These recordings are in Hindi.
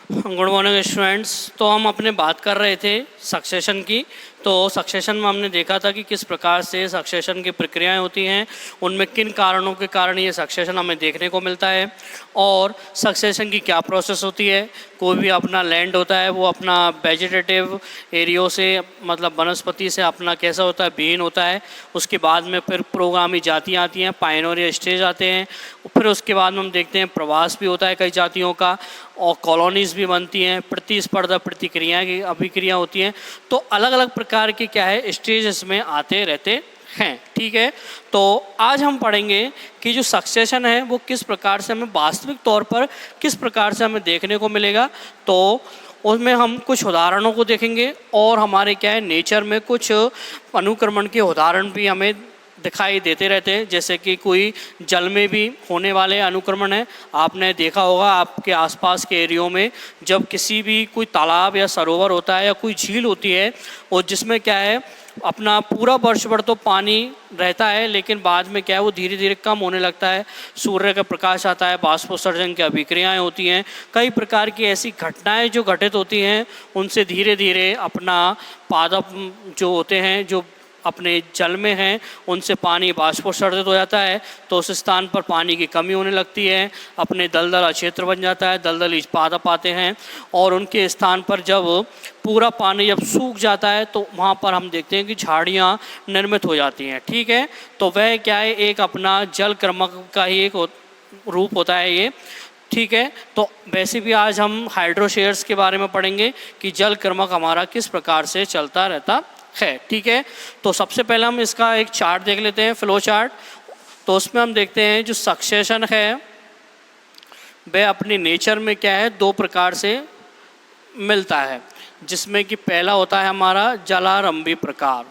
Good morning students. तो हम अपने बात कर रहे थे सक्सेशन की। तो सक्सेशन में हमने देखा था कि किस प्रकार से सक्सेशन की प्रक्रियाएं होती हैं, उनमें किन कारणों के कारण ये सक्सेशन हमें देखने को मिलता है और सक्सेशन की क्या प्रोसेस होती है। कोई भी अपना लैंड होता है वो अपना वेजिटेटिव एरियो से मतलब वनस्पति से अपना कैसा होता है, बीन होता है। उसके बाद में फिर प्रोगामी जातियाँ आती हैं, पाइनोरिया स्टेज आते हैं। फिर उसके बाद में हम देखते हैं प्रवास भी होता है कई जातियों का, और कॉलोनीज़ भी बनती हैं, प्रतिस्पर्धा प्रतिक्रियाएँ की अभिक्रिया होती हैं। तो अलग अलग प्रकार के क्या है स्टेज इसमें आते रहते हैं। ठीक है, तो आज हम पढ़ेंगे कि जो सक्सेशन है वो किस प्रकार से हमें वास्तविक तौर पर किस प्रकार से हमें देखने को मिलेगा। तो उसमें हम कुछ उदाहरणों को देखेंगे और हमारे क्या है नेचर में कुछ अनुक्रमण के उदाहरण भी हमें दिखाई देते रहते हैं, जैसे कि कोई जल में भी होने वाले अनुक्रमण है। आपने देखा होगा आपके आसपास के एरियो में जब किसी भी कोई तालाब या सरोवर होता है या कोई झील होती है और जिसमें क्या है अपना पूरा वर्ष भर तो पानी रहता है, लेकिन बाद में क्या है वो धीरे धीरे कम होने लगता है। सूर्य का प्रकाश आता है, बाष्पोत्सर्जन की अभिक्रियाएँ होती हैं, कई प्रकार की ऐसी घटनाएं जो घटित होती हैं, उनसे धीरे धीरे अपना पादप जो होते हैं जो अपने जल में हैं उनसे पानी बाष्पोत्सर्जित हो जाता है। तो उस स्थान पर पानी की कमी होने लगती है, अपने दलदला क्षेत्र बन जाता है, दलदली पादप आते हैं और उनके स्थान पर जब पूरा पानी जब सूख जाता है तो वहाँ पर हम देखते हैं कि झाड़ियाँ निर्मित हो जाती हैं। ठीक है, तो वह क्या है एक अपना जल क्रमक का ही एक रूप होता है ये। ठीक है, तो वैसे भी आज हम हाइड्रोशेयर्स के बारे में पढ़ेंगे कि जल क्रमक हमारा किस प्रकार से चलता रहता है। ठीक है, तो सबसे पहले हम इसका एक चार्ट देख लेते हैं, फ्लो चार्ट। तो उसमें हम देखते हैं जो सक्सेशन है वह अपनी नेचर में क्या है दो प्रकार से मिलता है, जिसमें कि पहला होता है हमारा जलारंभी प्रकार,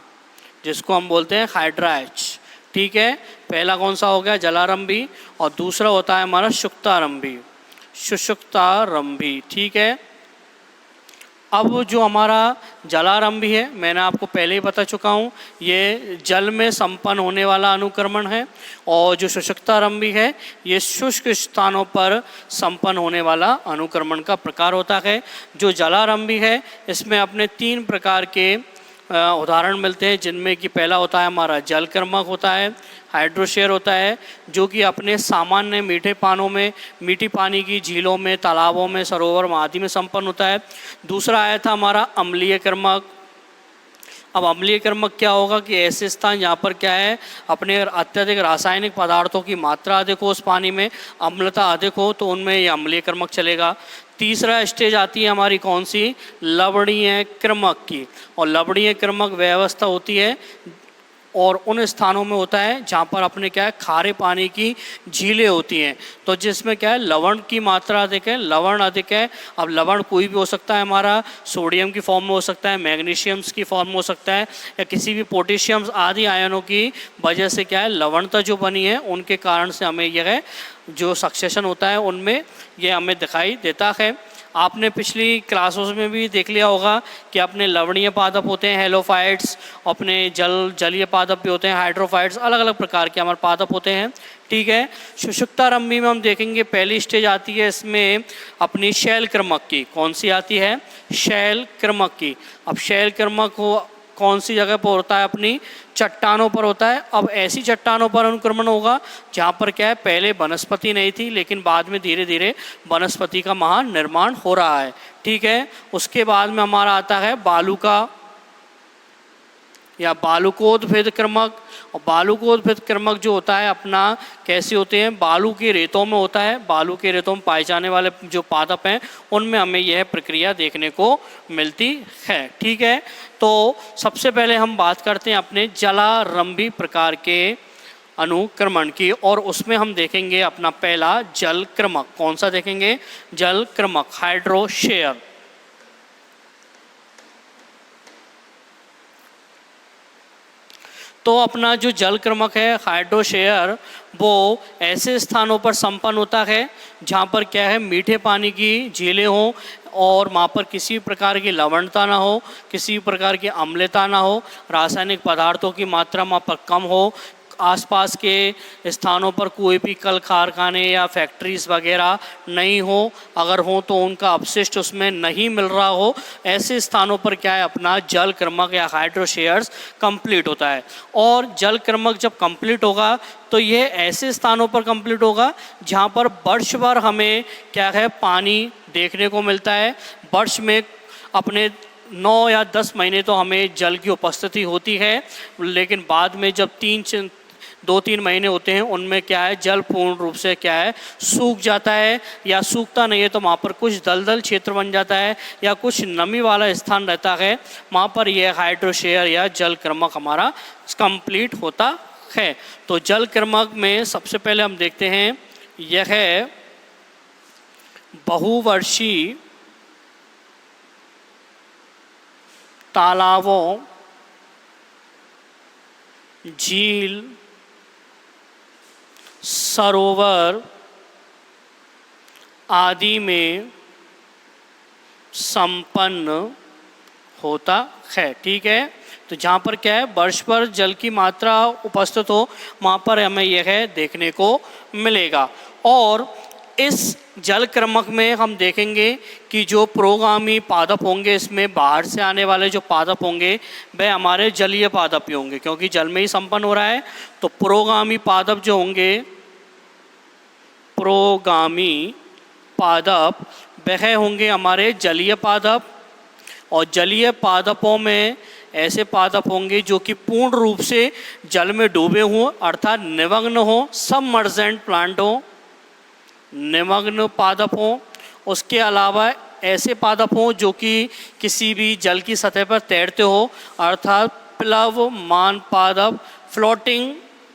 जिसको हम बोलते हैं हाइड्राइच। ठीक है, पहला कौन सा हो गया जलारंभी, और दूसरा होता है हमारा शुष्कारंभी, शुष्कारंभी। ठीक है, अब जो हमारा जलारंभी है मैंने आपको पहले ही बता चुका हूँ, ये जल में संपन्न होने वाला अनुक्रमण है, और जो शुष्कारंभी है ये शुष्क स्थानों पर संपन्न होने वाला अनुक्रमण का प्रकार होता है। जो जलारंभी है इसमें अपने तीन प्रकार के उदाहरण मिलते हैं, जिनमें कि पहला होता है हमारा जलक्रमक होता है, हाइड्रोशेयर होता है जो कि अपने सामान्य मीठे पानों में, मीठी पानी की झीलों में, तालाबों में, सरोवर आदि में संपन्न होता है। दूसरा आया था हमारा अम्लीय कर्मक। अब अम्लीय कर्मक क्या होगा कि ऐसे स्थान जहाँ पर क्या है अपने अत्यधिक रासायनिक पदार्थों की मात्रा अधिक हो, उस पानी में अम्लता अधिक हो, तो उनमें ये अम्लीय कर्मक चलेगा। तीसरा स्टेज आती है हमारी कौन सी, लवणीय कर्मक की, और लवणीय कर्मक व्यवस्था होती है और उन स्थानों में होता है जहाँ पर अपने क्या है खारे पानी की झीलें होती हैं, तो जिसमें क्या है लवण की मात्रा अधिक है, लवण अधिक है। अब लवण कोई भी हो सकता है, हमारा सोडियम की फॉर्म में हो सकता है, मैग्नीशियम्स की फॉर्म में हो सकता है, या किसी भी पोटेशियम्स आदि आयनों की वजह से क्या है लवणता जो बनी है उनके कारण से हमें यह जो सक्सेशन होता है उनमें यह हमें दिखाई देता है। आपने पिछली क्लासों में भी देख लिया होगा कि अपने लवणीय पादप होते हैं हेलोफाइट्स, अपने जलीय पादप भी होते हैं हाइड्रोफाइट्स, अलग अलग प्रकार के हमारे पादप होते हैं। ठीक है, शुष्कारंभी में हम देखेंगे पहली स्टेज आती है इसमें अपनी शैल क्रमक की। कौन सी आती है, शैल क्रमक की। अब शैल क्रमक हो कौन सी जगह पर होता है, अपनी चट्टानों पर होता है। अब ऐसी चट्टानों पर अनुक्रमण होगा जहाँ पर क्या है पहले वनस्पति नहीं थी, लेकिन बाद में धीरे धीरे वनस्पति का महान निर्माण हो रहा है। ठीक है, उसके बाद में हमारा आता है बालू का या बालुकोद्भिद क्रमक। और बालुकोद्भिद क्रमक जो होता है अपना कैसे होते हैं, बालू के रेतों में होता है, बालू के रेतों में पाए जाने वाले जो पादप हैं उनमें हमें यह प्रक्रिया देखने को मिलती है। ठीक है, तो सबसे पहले हम बात करते हैं अपने जलारंभी प्रकार के अनुक्रमण की, और उसमें हम देखेंगे अपना पहला जल क्रमक। कौन सा देखेंगे, जल क्रमक हाइड्रोशेयर। तो अपना जो जल क्रमक है हाइड्रोशेयर वो ऐसे स्थानों पर संपन्न होता है जहाँ पर क्या है मीठे पानी की झीलें हों और वहाँ पर किसी प्रकार की लवणता ना हो, किसी प्रकार की अम्लता ना हो, रासायनिक पदार्थों की मात्रा वहाँ पर कम हो, आसपास के स्थानों पर कोई भी कल कारखाने या फैक्ट्रीज वगैरह नहीं हो, अगर हो तो उनका अपशिष्ट उसमें नहीं मिल रहा हो, ऐसे स्थानों पर क्या है अपना जल क्रमक या हाइड्रोशेयर्स कंप्लीट होता है। और जल क्रमक जब कंप्लीट होगा तो ये ऐसे स्थानों पर कंप्लीट होगा जहाँ पर वर्ष भर हमें क्या है पानी देखने को मिलता है। वर्ष में अपने 9 या 10 महीने तो हमें जल की उपस्थिति होती है, लेकिन बाद में जब 2-3 महीने होते हैं उनमें क्या है जल पूर्ण रूप से क्या है सूख जाता है, या सूखता नहीं है तो वहाँ पर कुछ दलदल क्षेत्र बन जाता है या कुछ नमी वाला स्थान रहता है, वहाँ पर यह हाइड्रोशेयर या जल क्रमक हमारा कंप्लीट होता है। तो जल क्रमक में सबसे पहले हम देखते हैं यह है बहुवर्षीय तालाबों, झील, सरोवर आदि में संपन्न होता है। ठीक है, तो जहाँ पर क्या है वर्ष भर जल की मात्रा उपस्थित हो वहाँ पर हमें यह देखने को मिलेगा। और इस जल क्रमक में हम देखेंगे कि जो प्रोगामी पादप होंगे, इसमें बाहर से आने वाले जो पादप होंगे वह हमारे जलीय पादप ही होंगे, क्योंकि जल में ही संपन्न हो रहा है। तो प्रोगामी पादप जो होंगे, प्रोगामी पादप वह होंगे हमारे जलीय पादप। और जलीय पादपों में ऐसे पादप होंगे जो कि पूर्ण रूप से जल में डूबे हों, अर्थात निमग्न हो, सबमर्जेंट प्लांट हो, निमग्न पादप हों। उसके अलावा ऐसे पादप हों जो कि किसी भी जल की सतह पर तैरते हो, अर्थात प्लवमान पादप, फ्लोटिंग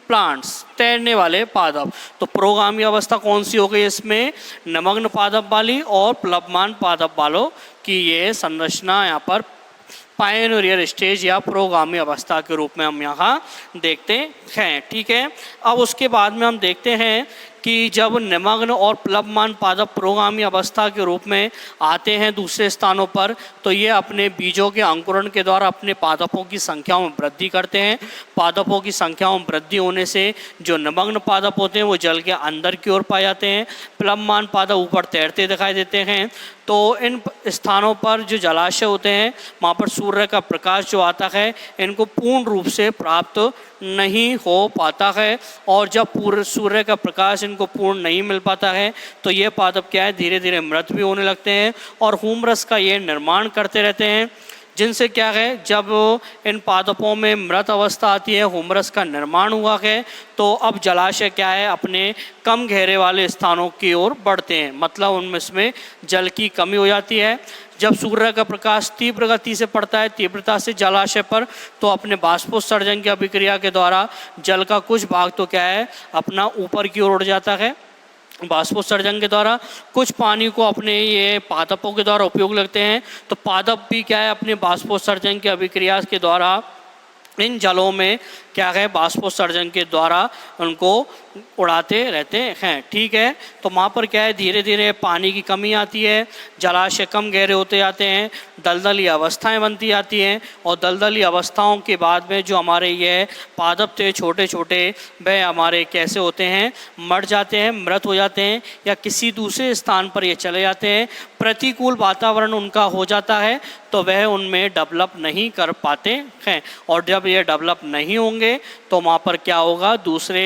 प्लांट्स, तैरने वाले पादप। तो प्रोगामी अवस्था कौन सी हो गई इसमें, निमग्न पादप वाली और प्लवमान पादप वालों की ये संरचना यहाँ पर पायनियर स्टेज या प्रोगामी अवस्था के रूप में हम यहाँ देखते हैं। ठीक है, अब उसके बाद में हम देखते हैं कि जब निमग्न और प्लवमान पादप प्रोगामी अवस्था के रूप में आते हैं दूसरे स्थानों पर, तो ये अपने बीजों के अंकुरण के द्वारा अपने पादपों की संख्या में वृद्धि करते हैं। पादपों की संख्या में वृद्धि होने से जो निमग्न पादप होते हैं वो जल के अंदर की ओर पाए जाते हैं, प्लवमान पादप ऊपर तैरते दिखाई देते हैं। तो इन स्थानों पर जो जलाशय होते हैं वहाँ पर सूर्य का प्रकाश जो आता है इनको पूर्ण रूप से प्राप्त नहीं हो पाता है, और जब पूरे सूर्य का प्रकाश इनको पूर्ण नहीं मिल पाता है तो ये पादप क्या है धीरे धीरे मृत भी होने लगते हैं और हुमरस का ये निर्माण करते रहते हैं, जिनसे क्या है जब इन पादपों में मृत अवस्था आती है, हुमरस का निर्माण हुआ है, तो अब जलाशय क्या है अपने कम गहरे वाले स्थानों की ओर बढ़ते हैं, मतलब उनमें इसमें जल की कमी हो जाती है। जब सूर्य का प्रकाश तीव्र गति से पड़ता है, तीव्रता से जलाशय पर, तो अपने बाष्पोत्सर्जन की अभिक्रिया के द्वारा जल का कुछ भाग तो क्या है अपना ऊपर की ओर उड़ जाता है बाष्पोत्सर्जन के द्वारा, कुछ पानी को अपने ये पादपों के द्वारा उपयोग लगते हैं। तो पादप भी क्या है अपने बाष्पोत्सर्जन की अभिक्रिया के द्वारा इन जलों में क्या है बाष्पोत्सर्जन के द्वारा उनको उड़ाते रहते हैं। ठीक है, तो वहाँ पर क्या है धीरे धीरे पानी की कमी आती है, जलाशय कम गहरे होते जाते हैं, दलदली अवस्थाएं बनती जाती हैं, और दलदली अवस्थाओं के बाद में जो हमारे ये पादप थे छोटे छोटे वह हमारे कैसे होते हैं मर जाते हैं, मृत हो जाते हैं, या किसी दूसरे स्थान पर ये चले जाते हैं। प्रतिकूल वातावरण उनका हो जाता है तो वह उनमें डेवलप नहीं कर पाते हैं, और जब ये डेवलप नहीं होंगे तो वहाँ पर क्या होगा दूसरे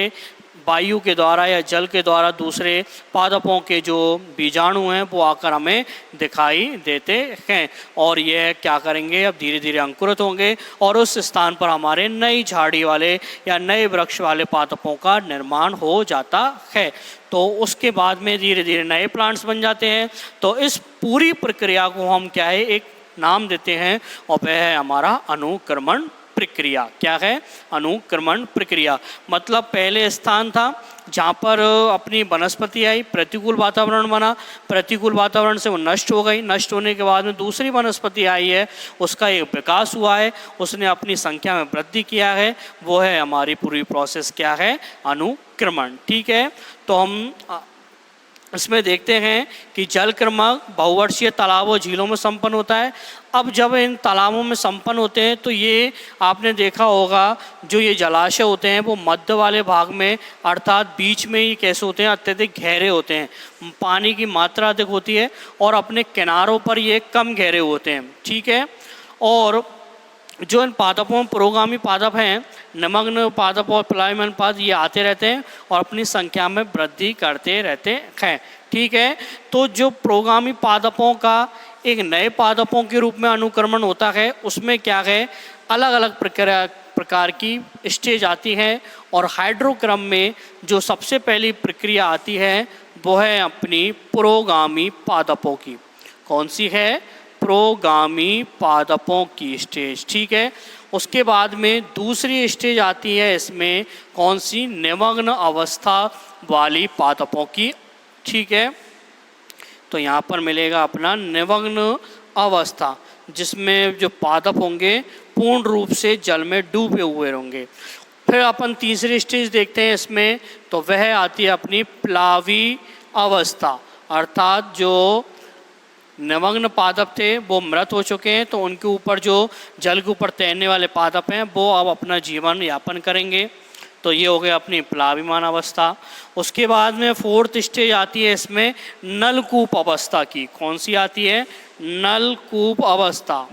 वायु के द्वारा या जल के द्वारा दूसरे पादपों के जो बीजाणु हैं वो आकर हमें दिखाई देते हैं, और ये क्या करेंगे अब धीरे धीरे अंकुरित होंगे और उस स्थान पर हमारे नई झाड़ी वाले या नए वृक्ष वाले पादपों का निर्माण हो जाता है। तो उसके बाद में धीरे धीरे नए प्लांट्स बन जाते हैं। तो इस पूरी प्रक्रिया को हम क्या है एक नाम देते हैं, और वह है हमारा अनुक्रमण प्रक्रिया। क्या है अनुक्रमण प्रक्रिया, मतलब पहले स्थान था जहाँ पर अपनी वनस्पति आई, प्रतिकूल वातावरण बना, प्रतिकूल वातावरण से वो नष्ट हो गई, नष्ट होने के बाद में दूसरी वनस्पति आई है, उसका एक विकास हुआ है, उसने अपनी संख्या में वृद्धि किया है, वो है हमारी पूरी प्रोसेस क्या है अनुक्रमण। ठीक है, तो हम इसमें देखते हैं कि जलक्रमक बहुवर्षीय तालाबों झीलों में संपन्न होता है। अब जब इन तालाबों में संपन्न होते हैं तो ये आपने देखा होगा जो ये जलाशय होते हैं वो मध्य वाले भाग में अर्थात बीच में ही कैसे होते हैं, अत्यधिक गहरे होते हैं, पानी की मात्रा अधिक होती है और अपने किनारों पर ये कम गहरे होते हैं। ठीक है, और जो इन पादपों पुरोगामी पादप हैं, निमग्न पादप और प्लावमान पादप, ये आते रहते हैं और अपनी संख्या में वृद्धि करते रहते हैं। ठीक है, तो जो पुरोगामी पादपों का एक नए पादपों के रूप में अनुक्रमण होता है, उसमें क्या है, अलग अलग प्रकार की स्टेज आती है और हाइड्रोक्रम में जो सबसे पहली प्रक्रिया आती है वो है अपनी पुरोगामी पादपों की। कौन सी है? प्रोगामी पादपों की स्टेज। ठीक है, उसके बाद में दूसरी स्टेज आती है इसमें कौन सी? निमग्न अवस्था वाली पादपों की। ठीक है, तो यहाँ पर मिलेगा अपना निमग्न अवस्था, जिसमें जो पादप होंगे पूर्ण रूप से जल में डूबे हुए होंगे। फिर अपन तीसरी स्टेज देखते हैं इसमें, तो वह आती है अपनी प्लावी अवस्था, अर्थात जो निमग्न पादप थे वो मृत हो चुके हैं, तो उनके ऊपर जो जल के ऊपर तैरने वाले पादप हैं वो अब अपना जीवन यापन करेंगे। तो ये हो गया अपनी प्लाविमान अवस्था। उसके बाद में फोर्थ स्टेज आती है इसमें नलकूप अवस्था की। कौन सी आती है? नलकूप अवस्था,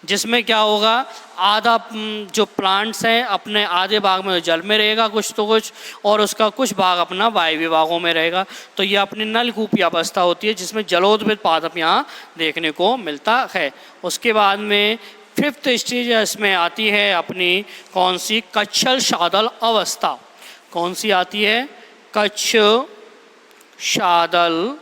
जिसमें क्या होगा, आधा जो प्लांट्स हैं अपने आधे भाग में जल में रहेगा कुछ तो कुछ, और उसका कुछ भाग अपना वायव्य भागों में रहेगा। तो ये अपनी नलकूपी अवस्था होती है जिसमें जलोद्भिद पादप यहाँ देखने को मिलता है। उसके बाद में फिफ्थ स्टेज इसमें आती है अपनी कौन सी? कच्छल शादल अवस्था। कौन सी आती है? कच्छ शादल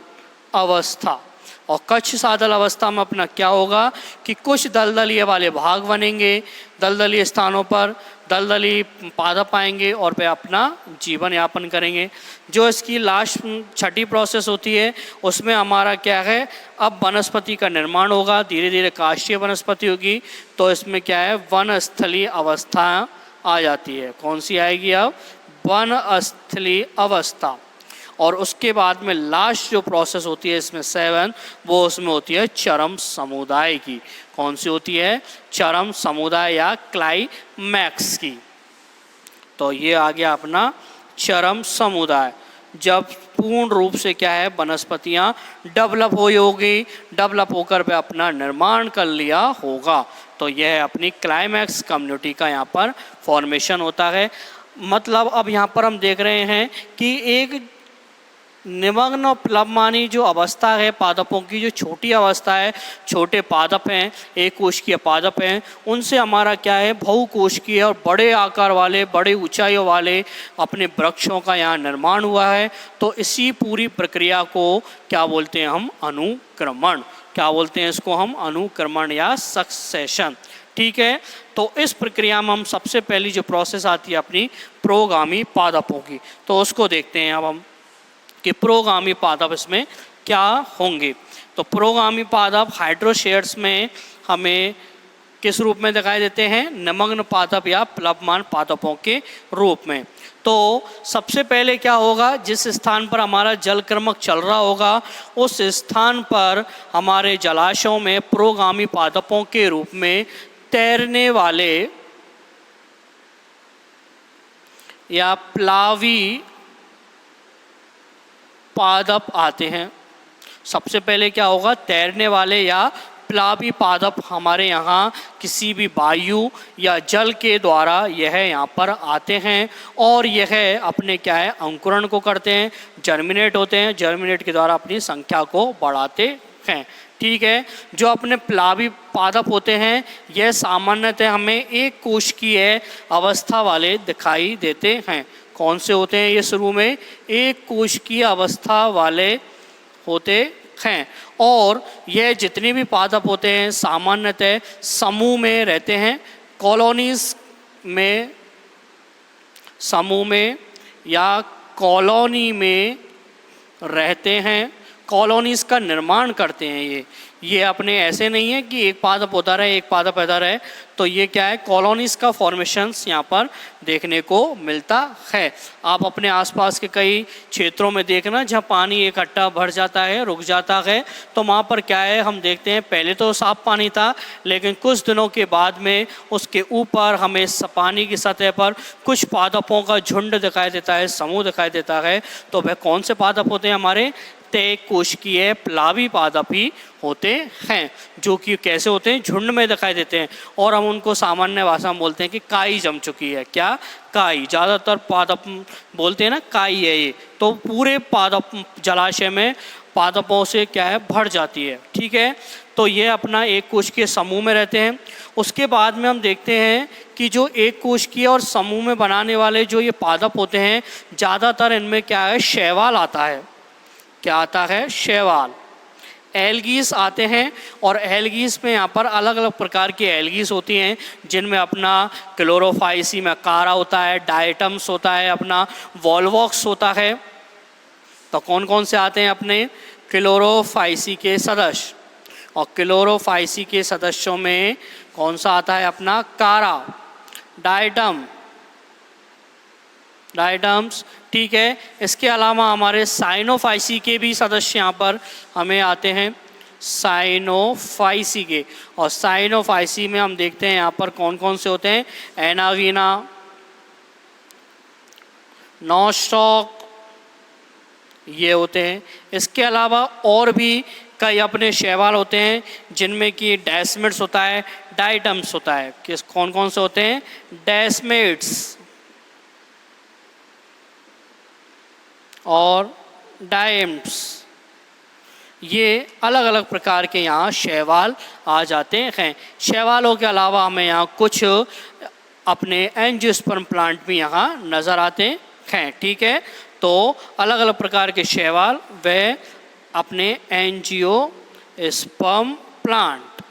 अवस्था। और कच्छ सादल अवस्था में अपना क्या होगा कि कुछ दलदलीय वाले भाग बनेंगे, दलदलीय स्थानों पर दलदली पादप आएंगे और वे अपना जीवन यापन करेंगे। जो इसकी लास्ट छठी प्रोसेस होती है उसमें हमारा क्या है, अब वनस्पति का निर्माण होगा, धीरे धीरे काष्ठीय वनस्पति होगी। तो इसमें क्या है, वनस्थलीय अवस्था आ जाती है। कौन सी आएगी अब? वनस्थलीय अवस्था। और उसके बाद में लास्ट जो प्रोसेस होती है इसमें 7, वो उसमें होती है चरम समुदाय की। कौन सी होती है? चरम समुदाय या क्लाइमैक्स की। तो ये आ गया अपना चरम समुदाय, जब पूर्ण रूप से क्या है, वनस्पतियाँ डेवलप हुई होगी, डेवलप होकर वे अपना निर्माण कर लिया होगा। तो यह अपनी क्लाइमैक्स कम्युनिटी का यहाँ पर फॉर्मेशन होता है। मतलब अब यहाँ पर हम देख रहे हैं कि एक निमग्न और प्लवमानी जो अवस्था है पादपों की, जो छोटी अवस्था है, छोटे पादप हैं, एक कोशिकीय पादप हैं, उनसे हमारा क्या है, बहुकोशिकीय और बड़े आकार वाले, बड़े ऊंचाइयों वाले अपने वृक्षों का यहाँ निर्माण हुआ है। तो इसी पूरी प्रक्रिया को क्या बोलते हैं हम? अनुक्रमण। क्या बोलते हैं इसको हम? अनुक्रमण या सक्सेशन। ठीक है, तो इस प्रक्रिया में हम सबसे पहली जो प्रोसेस आती है अपनी प्रोगामी पादपों की, तो उसको देखते हैं अब हम कि प्रोगामी पादप इसमें क्या होंगे। तो प्रोगामी पादप हाइड्रोशेयर्स में हमें किस रूप में दिखाई देते हैं? निमग्न पादप या प्लवमान पादपों के रूप में। तो सबसे पहले क्या होगा, जिस स्थान पर हमारा जलक्रमक चल रहा होगा उस स्थान पर हमारे जलाशयों में प्रोगामी पादपों के रूप में तैरने वाले या प्लावी पादप आते हैं। सबसे पहले क्या होगा, तैरने वाले या प्लावी पादप हमारे यहाँ किसी भी वायु या जल के द्वारा यह यहाँ पर आते हैं और यह अपने क्या है, अंकुरण को करते हैं, जर्मिनेट होते हैं, जर्मिनेट के द्वारा अपनी संख्या को बढ़ाते हैं। ठीक है, जो अपने प्लावी पादप होते हैं यह सामान्यतः हमें एक कोशिकीय अवस्था वाले दिखाई देते हैं। कौन से होते हैं ये? शुरू में एक कोशिकीय अवस्था वाले होते हैं और यह जितने भी पादप होते हैं सामान्यतः समूह में रहते हैं, कॉलोनीज में, समूह में या कॉलोनी में रहते हैं, कॉलोनीज का निर्माण करते हैं। ये अपने ऐसे नहीं है कि एक पादप होता रहे एक पादप पैदा रहे, तो ये क्या है, कॉलोनीज का फॉर्मेशंस यहाँ पर देखने को मिलता है। आप अपने आसपास के कई क्षेत्रों में देखना जहाँ पानी इकट्ठा भर जाता है, रुक जाता है, तो वहाँ पर क्या है, हम देखते हैं पहले तो साफ पानी था, लेकिन कुछ दिनों के बाद में उसके ऊपर हमें पानी की सतह पर कुछ पादपों का झुंड दिखाई देता है, समूह दिखाई देता है। तो वह कौन से पादप होते हैं, हमारे तय कोशिकीय प्लावी पादप ही होते हैं, जो कि कैसे होते हैं, झुंड में दिखाई देते हैं। और हम उनको सामान्य भाषा में बोलते हैं कि काई जम चुकी है। क्या? काई। ज़्यादातर पादप बोलते हैं ना काई है ये, तो पूरे पादप जलाशय में पादपों से क्या है, भर जाती है। ठीक है, तो ये अपना एक कोशिकीय समूह में रहते हैं। उसके बाद में हम देखते हैं कि जो एक कोशिकीय और समूह में बनाने वाले जो ये पादप होते हैं, ज़्यादातर इनमें क्या है, शैवाल आता है। क्या आता है? शैवाल। एल्गीज आते हैं, और एल्गीज में यहाँ पर अलग अलग प्रकार की एल्गीज होती हैं, जिनमें अपना क्लोरोफाइसी में कारा होता है, डायटम्स होता है, अपना वॉल्वॉक्स होता है। तो कौन कौन से आते हैं अपने क्लोरोफाइसी के सदस्य, और क्लोरोफाइसी के सदस्यों में कौन सा आता है, अपना कारा, डायटम्स। ठीक है, इसके अलावा हमारे साइनोफाइसी के भी सदस्य यहाँ पर हमें आते हैं, साइनोफाइसी के। और साइनोफाइसी में हम देखते हैं यहाँ पर कौन कौन से होते हैं, एनागिना, नॉस्टॉक, ये होते हैं। इसके अलावा और भी कई अपने शैवाल होते हैं, जिनमें कि डेस्मिड्स होता है, डायटम्स होता है। किस कौन कौन से होते हैं? डेस्मिड्स और डायम्स। ये अलग अलग प्रकार के यहाँ शैवाल आ जाते हैं। शैवालों के अलावा हमें यहाँ कुछ अपने एंजियोस्पर्म प्लांट भी यहाँ नज़र आते हैं। ठीक है, तो अलग अलग प्रकार के शैवाल व अपने एंजियोस्पर्म प्लांट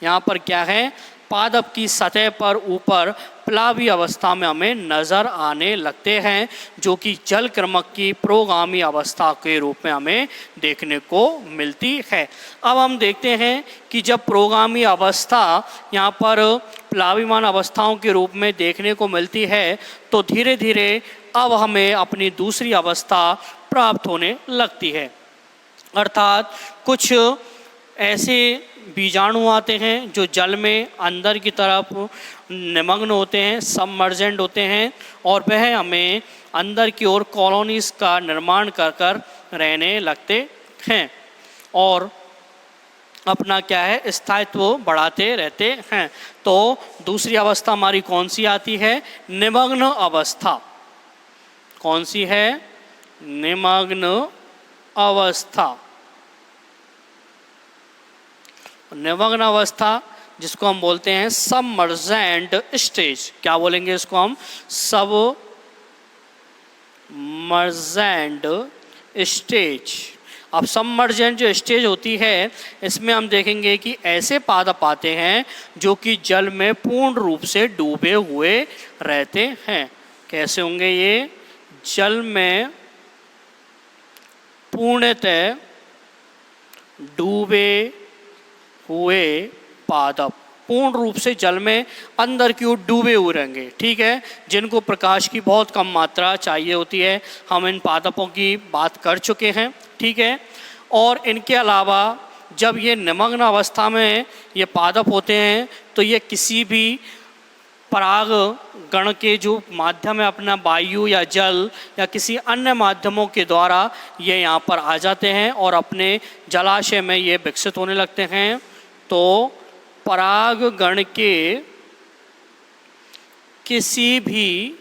यहाँ पर क्या है, पादप की सतह पर ऊपर प्लावी अवस्था में हमें नज़र आने लगते हैं, जो कि जल क्रमक की प्रोगामी अवस्था के रूप में हमें देखने को मिलती है। अब हम देखते हैं कि जब प्रोगामी अवस्था यहाँ पर प्लावीमान अवस्थाओं के रूप में देखने को मिलती है, तो धीरे धीरे अब हमें अपनी दूसरी अवस्था प्राप्त होने लगती है। अर्थात कुछ ऐसे बीजाणु आते हैं जो जल में अंदर की तरफ निमग्न होते हैं, सबमर्जेंट होते हैं, और वह हमें अंदर की ओर कॉलोनीज का निर्माण कर कर रहने लगते हैं, और अपना क्या है, स्थायित्व बढ़ाते रहते हैं। तो दूसरी अवस्था हमारी कौन सी आती है? निमग्न अवस्था। कौन सी है? निमग्न अवस्था। निमग्न अवस्था जिसको हम बोलते हैं सबमर्जेंट स्टेज। क्या बोलेंगे इसको हम? Submergent stage. अब सबमर्जेंट जो स्टेज होती है, इसमें हम देखेंगे कि ऐसे पादप आते हैं जो कि जल में पूर्ण रूप से डूबे हुए रहते हैं। कैसे होंगे ये? जल में पूर्णतः डूबे हुए पादप, पूर्ण रूप से जल में अंदर की ओर डूबे हुए रहेंगे। ठीक है, जिनको प्रकाश की बहुत कम मात्रा चाहिए होती है। हम इन पादपों की बात कर चुके हैं। ठीक है, और इनके अलावा जब ये निमग्न अवस्था में ये पादप होते हैं, तो ये किसी भी पराग गण के जो माध्यम है, अपना वायु या जल या किसी अन्य माध्यमों के द्वारा ये यहाँ पर आ जाते हैं और अपने जलाशय में ये विकसित होने लगते हैं। तो पराग गण के किसी भी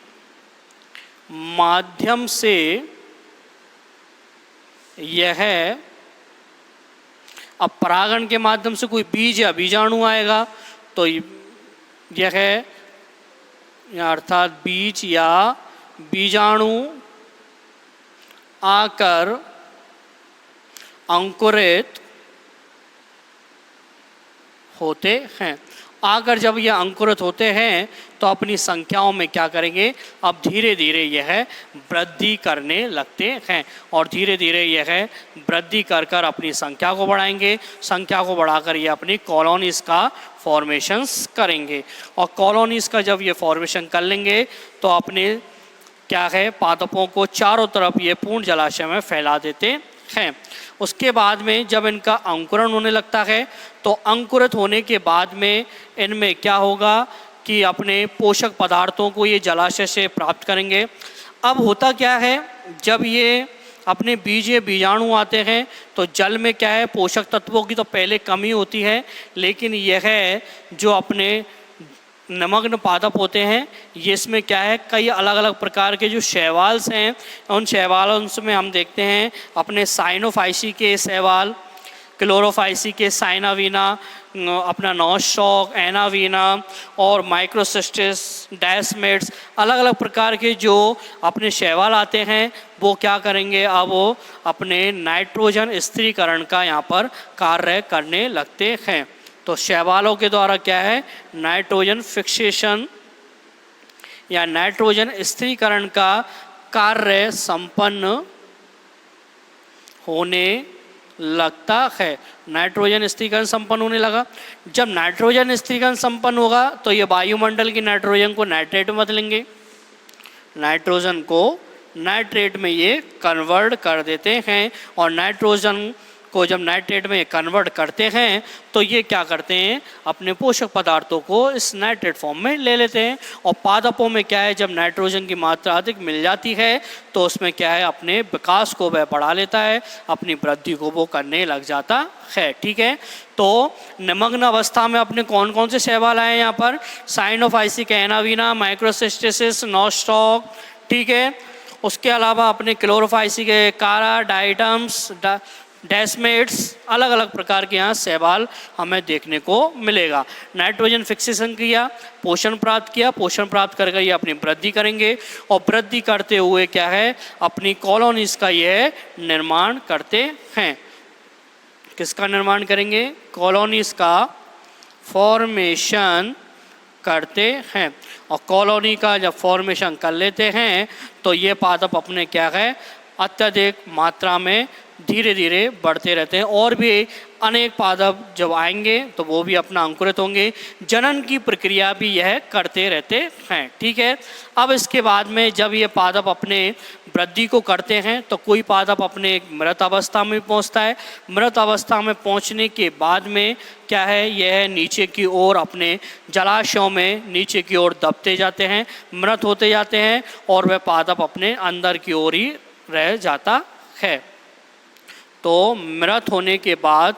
माध्यम से यह, अब परागण के माध्यम से कोई बीज या बीजाणु आएगा, तो यह अर्थात बीज या बीजाणु आकर अंकुरित होते हैं। आकर जब ये अंकुरित होते हैं तो अपनी संख्याओं में क्या करेंगे, अब धीरे धीरे यह वृद्धि करने लगते हैं और धीरे धीरे यह वृद्धि कर कर अपनी संख्या को बढ़ाएंगे। संख्या को बढ़ाकर ये अपनी कॉलोनीज़ का फॉर्मेशंस करेंगे और कॉलोनीज़ का जब ये फॉर्मेशन कर लेंगे तो अपने क्या है पादपों को चारों तरफ ये पूर्ण जलाशय में फैला देते हैं। उसके बाद में जब इनका अंकुरण होने लगता है तो अंकुरित होने के बाद में इनमें क्या होगा कि अपने पोषक पदार्थों को ये जलाशय से प्राप्त करेंगे। अब होता क्या है, जब ये अपने बीजाणु आते हैं तो जल में क्या है पोषक तत्वों की तो पहले कमी होती है, लेकिन यह जो अपने नमग्न पादप होते हैं ये इसमें क्या है कई अलग अलग प्रकार के जो शैवाल्स हैं, उन शैवालों में हम देखते हैं अपने साइनोफाइसी के शैवाल, क्लोरोफाइसी के साइनावीना, अपना नॉस्टॉक, एनावीना और माइक्रोसिस्टिस, डायस्मेट्स, अलग अलग प्रकार के जो अपने शैवाल आते हैं वो क्या करेंगे, अब वो अपने नाइट्रोजन स्थिरीकरण का यहाँ पर कार्य करने लगते हैं। तो शैवालों के द्वारा क्या है नाइट्रोजन फिक्सेशन या नाइट्रोजन स्थिरीकरण का कार्य संपन्न होने लगता है। नाइट्रोजन स्थिरीकरण संपन्न होने लगा। जब नाइट्रोजन स्थिरीकरण संपन्न होगा तो ये वायुमंडल की नाइट्रोजन को नाइट्रेट में बदलेंगे, नाइट्रोजन को नाइट्रेट में ये कन्वर्ट कर देते हैं और नाइट्रोजन को जब नाइट्रेट में कन्वर्ट करते हैं तो ये क्या करते हैं अपने पोषक पदार्थों को इस नाइट्रेट फॉर्म में ले लेते हैं। और पादपों में क्या है जब नाइट्रोजन की मात्रा अधिक मिल जाती है तो उसमें क्या है अपने विकास को वह बढ़ा लेता है, अपनी वृद्धि को वो करने लग जाता है। ठीक है, तो निमग्न अवस्था में अपने कौन कौन से शैवाल आए यहाँ पर, साइनोफाइसिक, एनावीना, माइक्रोसिस्टिस, नॉस्टॉक। ठीक है, उसके अलावा अपने क्लोरोफाइसिक, कारा, डाइटम्स, डेस्मेट्स, अलग अलग प्रकार के यहाँ शैवाल हमें देखने को मिलेगा। नाइट्रोजन फिक्सेशन किया, पोषण प्राप्त किया, पोषण प्राप्त कर ये अपनी वृद्धि करेंगे और वृद्धि करते हुए क्या है अपनी कॉलोनीज का यह निर्माण करते हैं। किसका निर्माण करेंगे, कॉलोनीज का फॉर्मेशन करते हैं। और कॉलोनी का जब फॉर्मेशन कर लेते हैं तो ये पादप अपने क्या है अत्यधिक मात्रा में धीरे धीरे बढ़ते रहते हैं और भी अनेक पादप जब आएंगे तो वो भी अपना अंकुरित होंगे, जनन की प्रक्रिया भी यह करते रहते हैं। ठीक है, अब इसके बाद में जब ये पादप अपने वृद्धि को करते हैं तो कोई पादप अपने मृत अवस्था में पहुंचता है। मृत अवस्था में पहुंचने के बाद में क्या है यह नीचे की ओर अपने जलाशयों में नीचे की ओर दबते जाते हैं, मृत होते जाते हैं और वह पादप अपने अंदर की ओर ही रह जाता है। तो मृत होने के बाद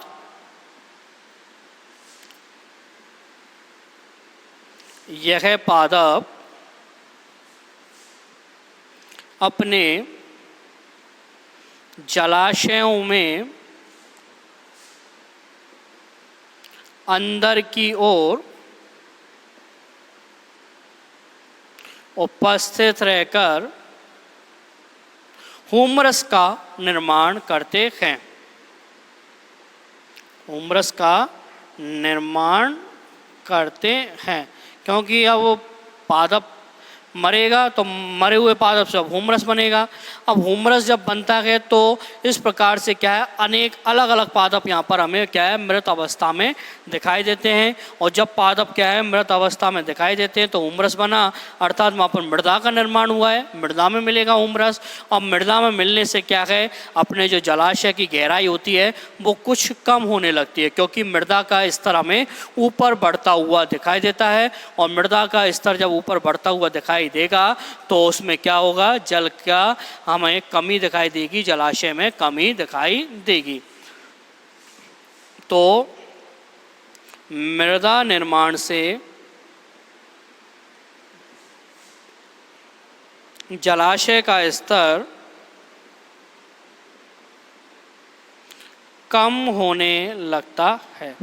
यह पादप अपने जलाशयों में अंदर की ओर उपस्थित रहकर हुमरस का निर्माण करते हैं। हुमरस का निर्माण करते हैं क्योंकि अब वो पादप मरेगा तो मरे हुए पादप से अब हुमरस बनेगा। अब हुमरस जब बनता है तो इस प्रकार से क्या है अनेक अलग अलग पादप यहाँ पर हमें क्या है मृत अवस्था में दिखाई देते हैं। और जब पादप क्या है मृत अवस्था में दिखाई देते हैं तो हुमरस बना, अर्थात वहाँ पर मृदा का निर्माण हुआ है, मृदा में मिलेगा हुमरस। और मृदा में मिलने से क्या है अपने जो जलाशय की गहराई होती है वो कुछ कम होने लगती है क्योंकि मृदा का स्तर हमें ऊपर बढ़ता हुआ दिखाई देता है। और मृदा का स्तर जब ऊपर बढ़ता हुआ दिखाई देगा तो उसमें क्या होगा जल का हमें कमी दिखाई देगी, जलाशय में कमी दिखाई देगी। तो मृदा निर्माण से जलाशय का स्तर कम होने लगता है।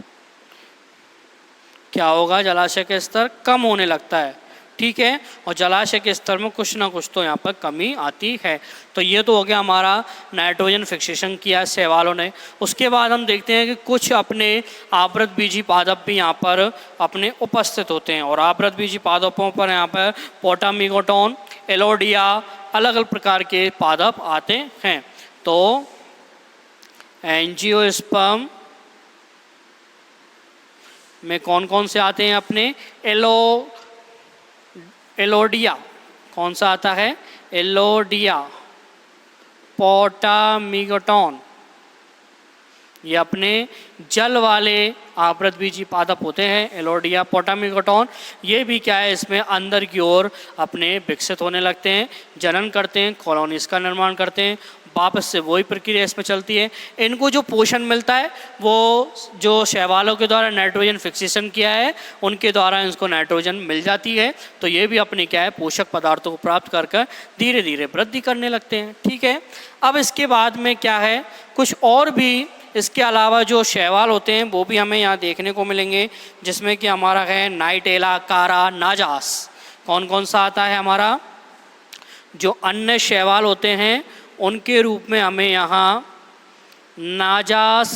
क्या होगा जलाशय का स्तर कम होने लगता है। ठीक है, और जलाशय के स्तर में कुछ ना कुछ तो यहाँ पर कमी आती है। तो ये तो हो गया हमारा नाइट्रोजन फिक्सेशन किया शैवालों ने। उसके बाद हम देखते हैं कि कुछ अपने आवृत बीजी पादप भी यहाँ पर अपने उपस्थित होते हैं, और आवृत बीजी पादपों पर यहाँ पर पोटामिगोटॉन, एलोडिया, अलग अलग प्रकार के पादप आते हैं। तो एंजियोस्पर्म में कौन कौन से आते हैं अपने? एलोडिया, कौन सा आता है? एलोडिया, पोटामिगोटॉन, ये अपने जल वाले आवृत बीजी पादप होते हैं। एलोडिया, पोटामिगोटॉन, ये भी क्या है, इसमें अंदर की ओर अपने विकसित होने लगते हैं, जनन करते हैं, कॉलोनीज का निर्माण करते हैं, वापस से वही प्रक्रिया इसमें चलती है। इनको जो पोषण मिलता है वो जो शैवालों के द्वारा नाइट्रोजन फिक्सेशन किया है उनके द्वारा इसको नाइट्रोजन मिल जाती है। तो ये भी अपने क्या है, पोषक पदार्थों को प्राप्त कर कर धीरे धीरे वृद्धि करने लगते हैं। ठीक है, अब इसके बाद में क्या है, कुछ और भी इसके अलावा जो शैवाल होते हैं वो भी हमें यहाँ देखने को मिलेंगे, जिसमें कि हमारा है नाइटेला, कारा, नाजास। कौन कौन सा आता है हमारा? जो अन्य शैवाल होते हैं उनके रूप में हमें यहाँ नाजास,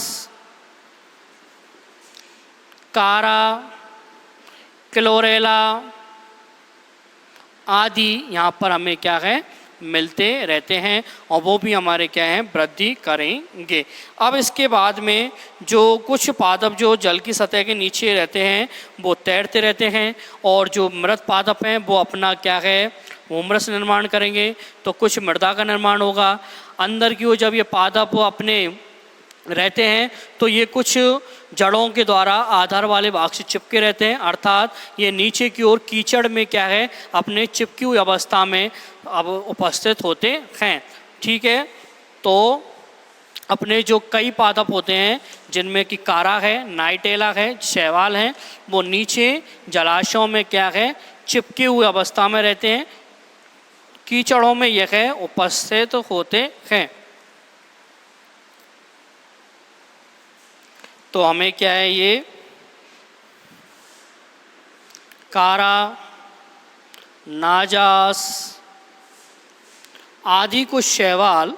कारा, क्लोरेला आदि यहाँ पर हमें क्या है, मिलते रहते हैं, और वो भी हमारे क्या हैं, वृद्धि करेंगे। अब इसके बाद में जो कुछ पादप जो जल की सतह के नीचे रहते हैं वो तैरते रहते हैं, और जो मृत पादप हैं वो अपना क्या है, हुमरस निर्माण करेंगे। तो कुछ मृदा का निर्माण होगा अंदर की ओर। जब ये पादप वो अपने रहते हैं तो ये कुछ जड़ों के द्वारा आधार वाले भाग से चिपके रहते हैं, अर्थात ये नीचे की ओर कीचड़ में क्या है, अपने चिपकी हुई अवस्था में अब उपस्थित होते हैं। ठीक है, तो अपने जो कई पादप होते हैं जिनमें कि कारा है, नाइटेला है, शैवाल हैं, वो नीचे जलाशयों में क्या है, चिपके हुए अवस्था में रहते हैं, कीचड़ों में यह है उपस्थित होते हैं। तो हमें क्या है, ये कारा, नाजास आदि कुछ शैवाल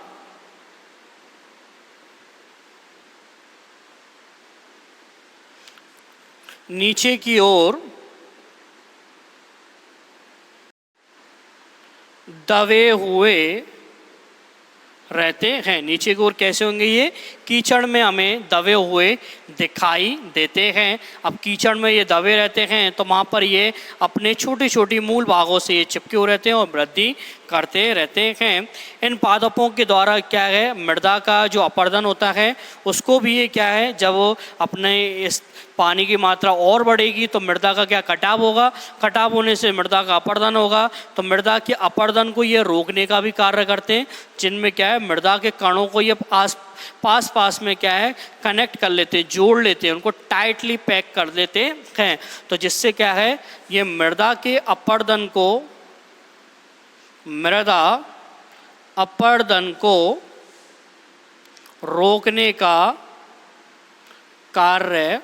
नीचे की ओर दबे हुए रहते हैं। नीचे की ओर कैसे होंगे, ये कीचड़ में हमें दबे हुए दिखाई देते हैं। अब कीचड़ में ये दबे रहते हैं तो वहाँ पर ये अपने छोटी छोटी मूल भागों से ये चिपके हुए रहते हैं और वृद्धि करते रहते हैं। इन पादपों के द्वारा क्या है, मृदा का जो अपर्दन होता है उसको भी ये क्या है, जब वो अपने इस पानी की मात्रा और बढ़ेगी तो मृदा का क्या, कटाव होगा। कटाव होने से मृदा का अपर्दन होगा, तो मृदा के अपर्दन को ये रोकने का भी कार्य करते हैं, जिनमें क्या है, मृदा के कणों को ये पास में क्या है, कनेक्ट कर लेते हैं, जोड़ लेते हैं, उनको टाइटली पैक कर देते हैं। तो जिससे क्या है, ये मृदा के अपर्दन को, मृदा अपर्दन को रोकने का कार्य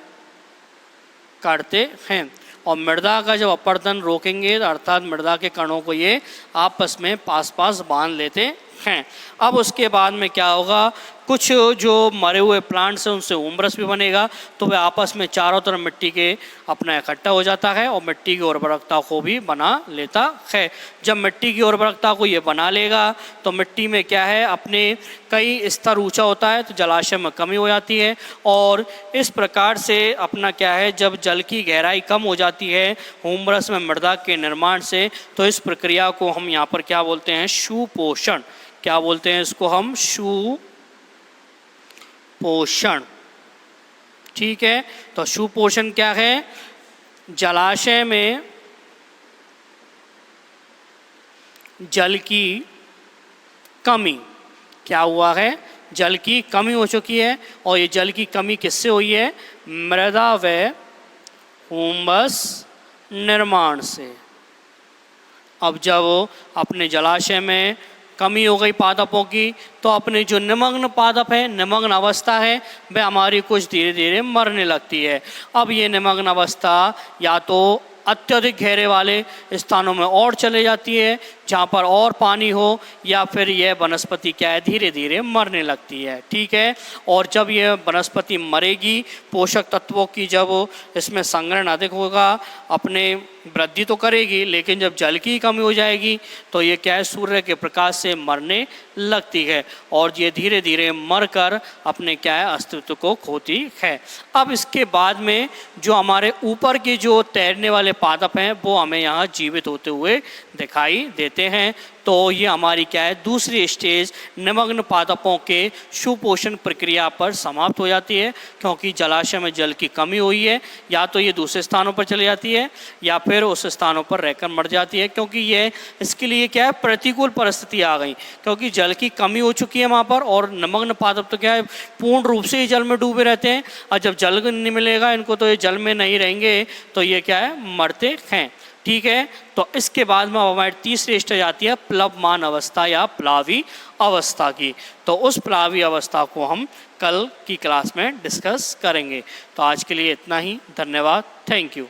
करते हैं। और मृदा का जब अपर्दन रोकेंगे अर्थात मृदा के कणों को ये आपस में पास बांध लेते हैं। अब उसके बाद में क्या होगा, कुछ जो मरे हुए प्लांट्स हैं उनसे उमरस भी बनेगा, तो वह आपस में चारों तरफ मिट्टी के अपना इकट्ठा हो जाता है और मिट्टी की उर्वरकता को भी बना लेता है। जब मिट्टी की उर्वरकता को ये बना लेगा तो मिट्टी में क्या है, अपने कई स्तर ऊंचा होता है तो जलाशय में कमी हो जाती है, और इस प्रकार से अपना क्या है, जब जल की गहराई कम हो जाती है हुमरस में मृदा के निर्माण से, तो इस प्रक्रिया को हम यहाँ पर क्या बोलते हैं, सुपोषण। क्या बोलते हैं इसको हम, सुपोषण। ठीक है, तो सुपोषण क्या है, जलाशय में जल की कमी, क्या हुआ है, जल की कमी हो चुकी है, और ये जल की कमी किससे हुई है, मृदा व हुमस निर्माण से। अब जब अपने जलाशय में कमी हो गई पादपों की, तो अपने जो निमग्न पादप है, निमग्न अवस्था है, वह हमारी कुछ धीरे धीरे मरने लगती है। अब ये निमग्न अवस्था या तो अत्यधिक घेरे वाले स्थानों में और चले जाती है, जहाँ पर और पानी हो, या फिर यह वनस्पति क्या है धीरे धीरे मरने लगती है। ठीक है, और जब यह वनस्पति मरेगी, पोषक तत्वों की जब इसमें संग्रहण अधिक होगा, अपने वृद्धि तो करेगी, लेकिन जब जल की कमी हो जाएगी तो ये क्या है सूर्य के प्रकाश से मरने लगती है, और ये धीरे धीरे मरकर अपने क्या है अस्तित्व को खोती है। अब इसके बाद में जो हमारे ऊपर के जो तैरने वाले पादप हैं वो हमें यहाँ जीवित होते हुए दिखाई देते हैं। तो ये हमारी क्या है दूसरी स्टेज निमग्न पादपों के सुपोषण प्रक्रिया पर समाप्त हो जाती है, क्योंकि जलाशय में जल की कमी हुई है, या तो ये दूसरे स्थानों पर चली जाती है या फिर उस स्थानों पर रहकर मर जाती है, क्योंकि ये इसके लिए क्या है प्रतिकूल परिस्थिति आ गई, क्योंकि जल की कमी हो चुकी है वहाँ पर, और निमग्न पादप तो क्या है पूर्ण रूप से ही जल में डूबे रहते हैं, और जब जल नहीं मिलेगा इनको तो ये जल में नहीं रहेंगे तो ये क्या है मरते हैं। ठीक है, तो इसके बाद में हमारी तीसरी स्टेज आती है प्लवमान अवस्था या प्लावी अवस्था की। तो उस प्लावी अवस्था को हम कल की क्लास में डिस्कस करेंगे। तो आज के लिए इतना ही, धन्यवाद, थैंक यू।